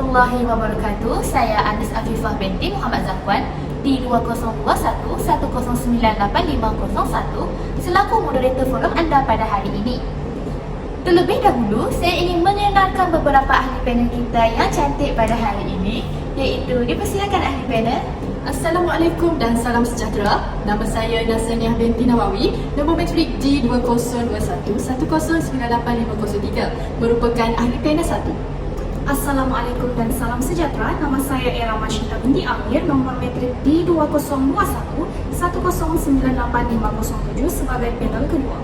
warahmatullahi wabarakatuh. Saya Anis Afifah binti Muhammad Zafwan di 2021-1098-501 selaku moderator forum anda pada hari ini. Terlebih dahulu, saya ingin mengenalkan beberapa ahli panel kita yang cantik pada hari ini, iaitu dipersilakan ahli panel. Assalamualaikum dan salam sejahtera. Nama saya Nasaniah binti Nawawi, nombor matrik D2021-1098-503, merupakan ahli panel 1. Assalamualaikum dan salam sejahtera. Nama saya Era Masyita binti Amir, nombor matrik D2021-1098-507 sebagai panel kedua.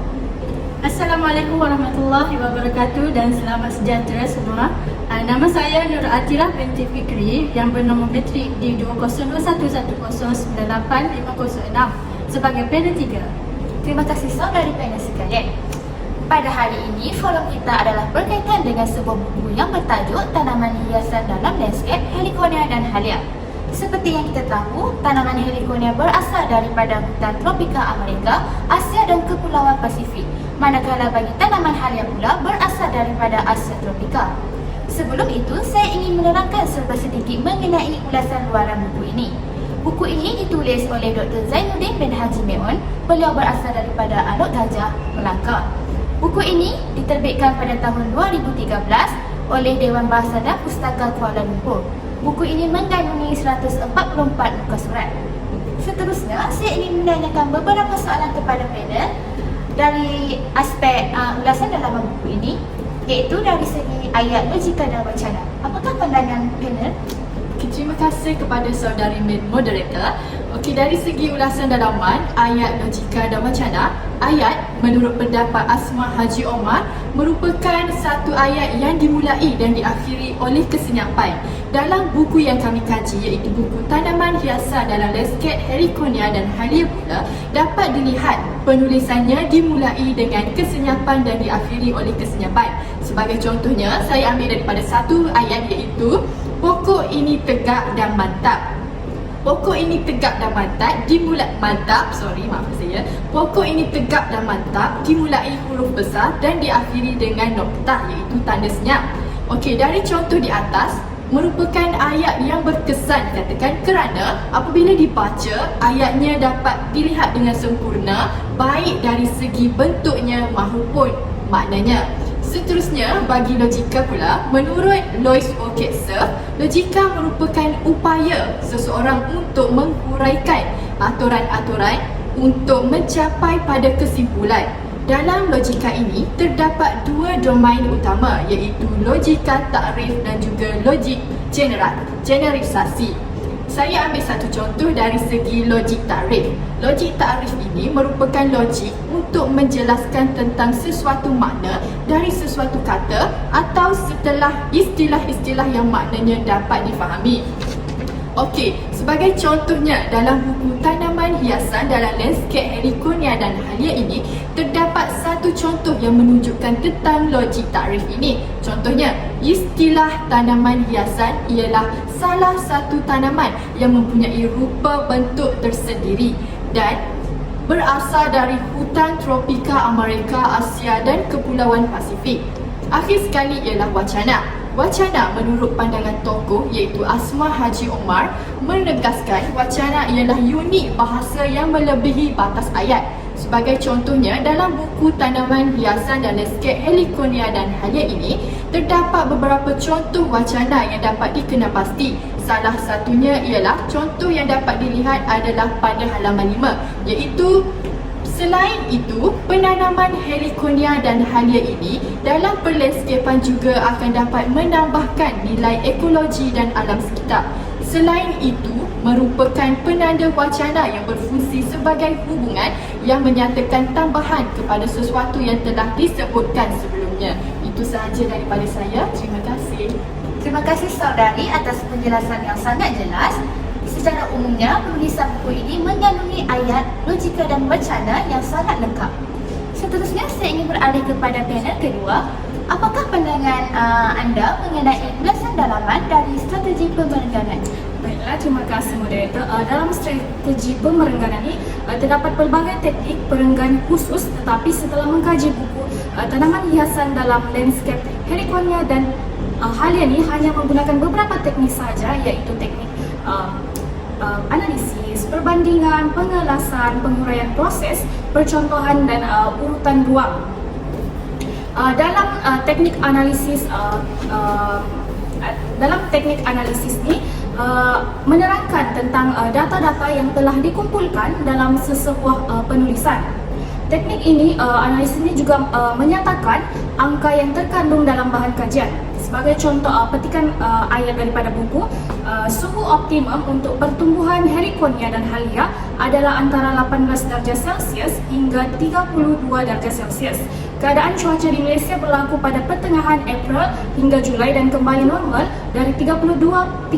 Assalamualaikum warahmatullahi wabarakatuh dan selamat sejahtera semua. Nama saya Nur Atirah binti Fikri yang bernombor matrik D2021-1098-506 sebagai panel 3. Terima kasih saudari panel sekalian. Pada hari ini, forum kita adalah berkaitan dengan sebuah buku yang bertajuk Tanaman Hiasan dalam Landscape Heliconia dan Halia. Seperti yang kita tahu, tanaman Heliconia berasal daripada hutan tropika Amerika, Asia dan Kepulauan Pasifik. Manakala bagi tanaman Halia pula berasal daripada Asia tropika. Sebelum itu, saya ingin menerangkan serba sedikit mengenai ulasan luaran buku ini. Buku ini ditulis oleh Dr. Zainuddin bin Haji Meon. Beliau berasal daripada Alok Gajah, Melaka. Buku ini diterbitkan pada tahun 2013 oleh Dewan Bahasa dan Pustaka Kuala Lumpur. Buku ini mengandungi 144 muka surat. Seterusnya, saya ingin menanyakan beberapa soalan kepada panel dari aspek ulasan dalam buku ini, iaitu dari segi ayat, logika dan wacana. Apakah pandangan panel? Terima kasih kepada saudari moderator. Dari segi ulasan dalaman, ayat, logika dan wacana, ayat menurut pendapat Asma Haji Omar merupakan satu ayat yang dimulai dan diakhiri oleh kesenyapan. Dalam buku yang kami kaji, iaitu buku Tanaman Hiasan dalam Landscape Heliconia dan Halia pula, dapat dilihat penulisannya dimulai dengan kesenyapan dan diakhiri oleh kesenyapan. Sebagai contohnya, saya ambil daripada satu ayat, iaitu pokok ini tegak dan mantap. Pokok ini tegak dan mantap Pokok ini tegak dan mantap dimulai huruf besar dan diakhiri dengan noktah, iaitu tanda senyap. Dari contoh di atas merupakan ayat yang berkesan katakan, kerana apabila dibaca, ayatnya dapat dilihat dengan sempurna, baik dari segi bentuknya maupun maknanya. Seterusnya, bagi logika pula, menurut Lois Oketser, logika merupakan upaya seseorang untuk menghuraikan aturan-aturan untuk mencapai pada kesimpulan. Dalam logika ini, terdapat dua domain utama, iaitu logika takrif dan juga logik generalisasi. Saya ambil satu contoh dari segi logik takrif. Logik takrif ini merupakan logik untuk menjelaskan tentang sesuatu makna dari sesuatu kata atau setelah istilah-istilah yang maknanya dapat difahami. Sebagai contohnya, dalam buku Tanaman Hiasan dalam Landscape Heliconia dan Halia ini, terdapat satu contoh yang menunjukkan tentang logik takrif ini. Contohnya, istilah tanaman hiasan ialah salah satu tanaman yang mempunyai rupa bentuk tersendiri dan berasal dari hutan tropika Amerika, Asia dan Kepulauan Pasifik. Akhir sekali ialah wacana. Wacana menurut pandangan tokoh, iaitu Asma Haji Omar, menegaskan wacana ialah unit bahasa yang melebihi batas ayat. Sebagai contohnya, dalam buku Tanaman Hiasan dan Landscape Heliconia dan Halia ini, terdapat beberapa contoh wacana yang dapat dikenal pasti. Salah satunya ialah contoh yang dapat dilihat adalah pada halaman 5, iaitu selain itu, penanaman Heliconia dan Halia ini dalam perlandscapan juga akan dapat menambahkan nilai ekologi dan alam sekitar. Selain itu, merupakan penanda wacana yang berfungsi sebagai hubungan yang menyatakan tambahan kepada sesuatu yang telah disebutkan sebelumnya. Itu sahaja daripada saya. Terima kasih. Terima kasih saudari atas penjelasan yang sangat jelas. Secara umumnya, penulisan buku ini mengandungi ayat, logika dan wacana yang sangat lengkap. Seterusnya, saya ingin beralih kepada panel kedua. Apakah pandangan anda mengenai ulasan dalaman dari strategi pemerengganan? Baiklah, terima kasih moderator. Dalam strategi pemerengganan ini terdapat pelbagai teknik perenggan khusus, tetapi setelah mengkaji buku Tanaman Hiasan dalam Landscape Heliconia dan Halia ni hanya menggunakan beberapa teknik saja, iaitu teknik analisis, perbandingan, pengelasan, penguraian proses, percontohan dan urutan ruang. Dalam teknik analisis ni menerangkan tentang data-data yang telah dikumpulkan dalam sesebuah penulisan. Teknik ini, analisis ini juga menyatakan angka yang terkandung dalam bahan kajian. Sebagai contoh, petikan ayat daripada buku, suhu optimum untuk pertumbuhan Heliconia dan Halia adalah antara 18 darjah Celsius hingga 32 darjah Celsius. Keadaan cuaca di Malaysia berlaku pada pertengahan April hingga Julai dan kembali normal dari 30.7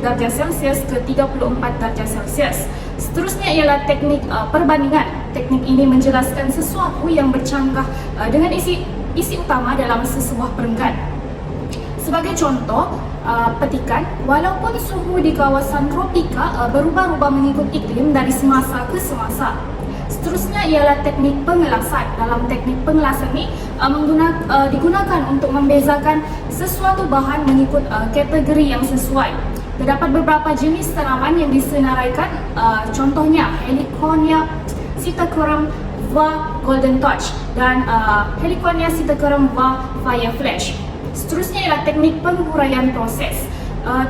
darjah Celsius ke 34 darjah Celsius. Seterusnya ialah teknik perbandingan. Teknik ini menjelaskan sesuatu yang bercanggah dengan isi utama dalam sesebuah perenggan. Sebagai contoh, petikan, walaupun suhu di kawasan tropika berubah-ubah mengikut iklim dari semasa ke semasa. Seterusnya ialah teknik pengelasan. Dalam teknik pengelasan ini digunakan untuk membezakan sesuatu bahan mengikut kategori yang sesuai. Terdapat beberapa jenis tanaman yang disenaraikan, contohnya Heliconia Psittacorum va Golden Touch dan Heliconia Psittacorum va Fireflash. Seterusnya ialah teknik penguraian proses.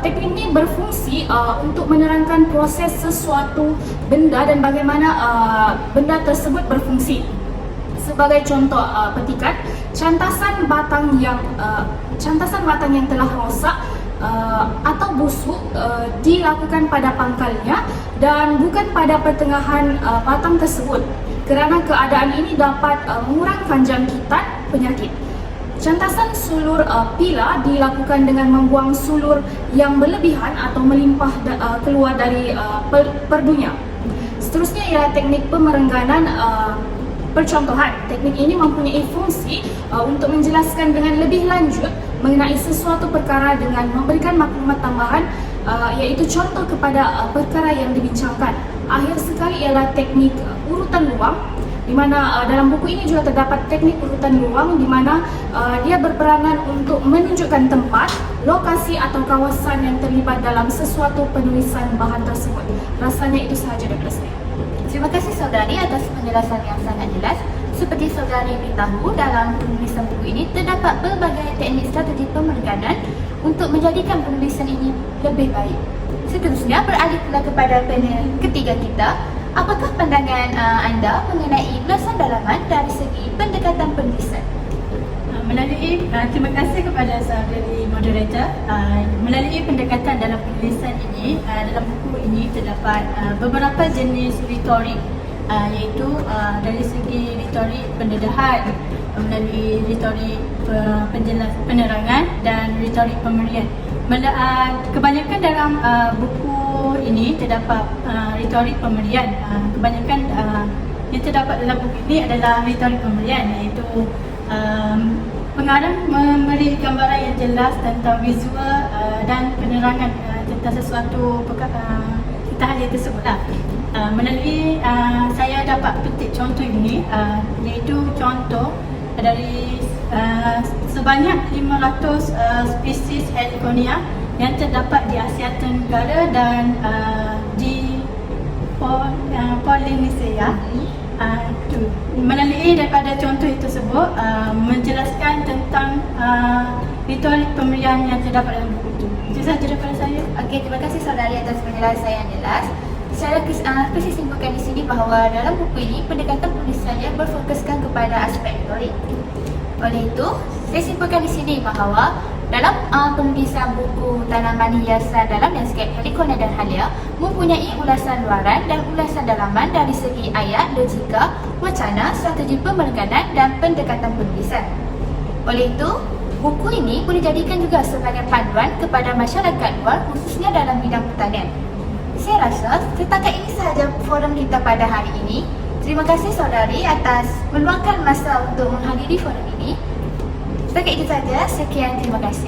Teknik ini berfungsi untuk menerangkan proses sesuatu benda dan bagaimana benda tersebut berfungsi. Sebagai contoh petikan, cantasan batang yang telah rosak atau busuk dilakukan pada pangkalnya dan bukan pada pertengahan batang tersebut, kerana keadaan ini dapat mengurangkan jangkitan penyakit. Cantasan sulur pila dilakukan dengan membuang sulur yang berlebihan atau melimpah keluar dari perdunya. Seterusnya ialah teknik pemerengganan percontohan. Teknik ini mempunyai fungsi untuk menjelaskan dengan lebih lanjut mengenai sesuatu perkara dengan memberikan maklumat tambahan, iaitu contoh kepada perkara yang dibincangkan. Akhir sekali ialah teknik urutan ruang, di mana dalam buku ini juga terdapat teknik urutan ruang di mana dia berperanan untuk menunjukkan tempat, lokasi atau kawasan yang terlibat dalam sesuatu penulisan bahan tersebut. Rasanya itu sahaja daripada saya. Terima kasih saudari atas penjelasan yang sangat jelas. Seperti saudari beritahu, dalam penulisan buku ini terdapat berbagai teknik strategi pemerengganan untuk menjadikan penulisan ini lebih baik. Seterusnya beralih pula kepada panel ketiga kita. Apakah pandangan anda mengenai ulasan dalaman dari segi pendekatan penulisan? Terima kasih kepada saudari moderator. Melalui pendekatan dalam penulisan ini, dalam buku ini terdapat beberapa jenis retorik, iaitu dari segi retorik pendedahan, melalui retorik penerangan dan retorik pemberian. Kebanyakan dalam buku ini terdapat retorik pemberian. Kebanyakan yang terdapat dalam buku ini adalah retorik pemberian, iaitu pengarang memberi gambaran yang jelas tentang visual dan penerangan tentang sesuatu hal yang tersebutlah. Melalui saya dapat petik contoh ini, iaitu contoh dari sebanyak 500 spesies Heliconia yang terdapat di Asia Tenggara dan di Polinesia. Melalui daripada contoh tersebut menjelaskan tentang retorik pemberian yang terdapat dalam buku itu. Itu sahaja daripada saya. Okey, terima kasih saudari atas penjelasan yang jelas. Saya simpulkan di sini bahawa dalam buku ini pendekatan penulisannya berfokuskan kepada aspek retorik. Oleh itu, saya simpulkan di sini bahawa dalam penulisan buku tanaman hiasan dalam landscape Heliconia dan Halia mempunyai ulasan luaran dan ulasan dalaman dari segi ayat, logika, wacana, strategi pemerengganan dan pendekatan penulisan. Oleh itu, buku ini boleh dijadikan juga sebagai panduan kepada masyarakat luar, khususnya dalam bidang pertanian. Saya rasa setakat ini sahaja forum kita pada hari ini. Terima kasih saudari atas meluangkan masa untuk menghadiri forum ini. Setakat itu saja, sekian, terima kasih.